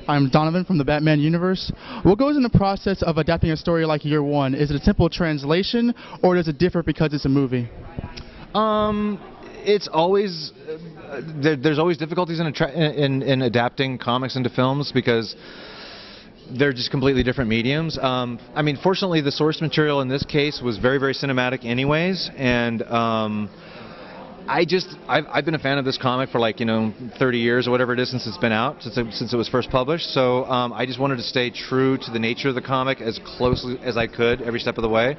I'm Donovan from the Batman universe. What goes in the process of adapting a story like Year One? Is it a simple translation, or does it differ because it's a movie? It's always there's always difficulties in adapting comics into films because they're just completely different mediums. I mean, fortunately, the source material in this case was very, very cinematic, anyways, and I've been a fan of this comic for 30 years or whatever it is since it's been out, since it was first published. So I just wanted to stay true to the nature of the comic as closely as I could every step of the way.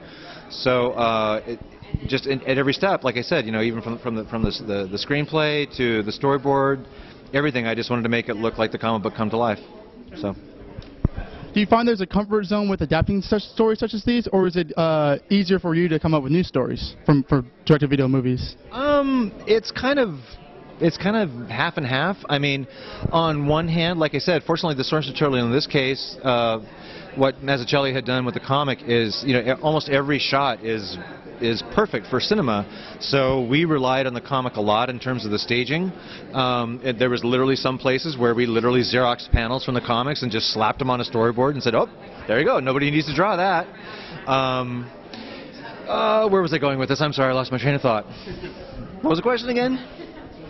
So at every step, like I said, even from the screenplay to the storyboard, everything, I just wanted to make it look like the comic book come to life. So. Do you find there's a comfort zone with adapting such stories such as these, or is it easier for you to come up with new stories for direct-to-video movies? It's kind of half and half. I mean, on one hand, like I said, fortunately the source material in this case, what Mazzucchelli had done with the comic is, almost every shot is perfect for cinema. So we relied on the comic a lot in terms of the staging. There was literally some places where we literally Xeroxed panels from the comics and just slapped them on a storyboard and said, oh, there you go, nobody needs to draw that. Where was I going with this? I'm sorry, I lost my train of thought. What was the question again?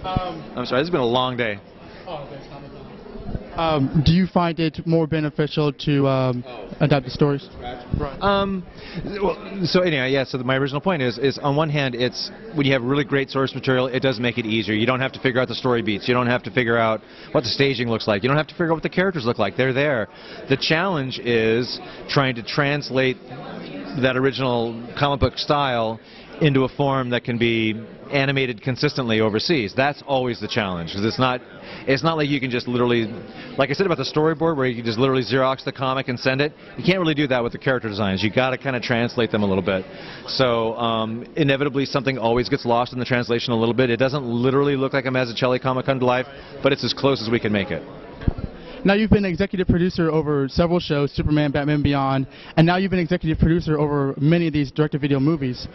I'm sorry, this has been a long day. Do you find it more beneficial to adapt the stories? So anyway, yeah. So my original point is on one hand, it's when you have really great source material, it does make it easier. You don't have to figure out the story beats. You don't have to figure out what the staging looks like. You don't have to figure out what the characters look like. They're there. The challenge is trying to translate that original comic book style into a form that can be animated consistently overseas. That's always the challenge, because it's not like you can just literally, like I said about the storyboard, where you can just literally Xerox the comic and send it. You can't really do that with the character designs. You got to kind of translate them a little bit. So inevitably something always gets lost in the translation a little bit. It doesn't literally look like a Mazzucchelli comic come to life, but it's as close as we can make it. Now you've been executive producer over several shows, Superman, Batman Beyond, and now you've been executive producer over many of these direct-to-video movies.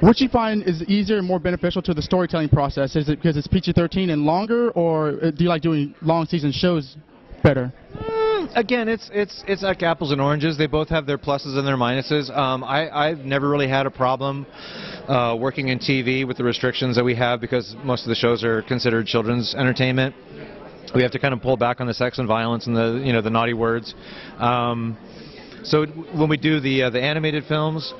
What do you find is easier and more beneficial to the storytelling process? Is it because it's PG-13 and longer, or do you like doing long season shows better? Again, it's like apples and oranges. They both have their pluses and their minuses. I've never really had a problem working in TV with the restrictions that we have, because most of the shows are considered children's entertainment. We have to kind of pull back on the sex and violence and the naughty words. So when we do the animated films,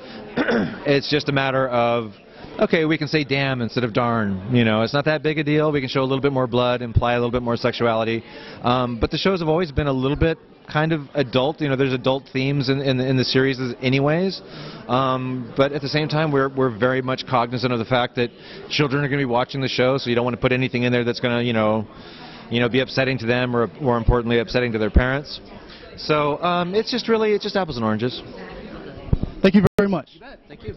it's just a matter of, okay, we can say damn instead of darn. It's not that big a deal. We can show a little bit more blood, imply a little bit more sexuality. But the shows have always been a little bit kind of adult. There's adult themes in the series anyways. But at the same time, we're very much cognizant of the fact that children are going to be watching the show, so you don't want to put anything in there that's going to, be upsetting to them, or more importantly, upsetting to their parents. So it's just apples and oranges. Thank you very much. You bet. Thank you.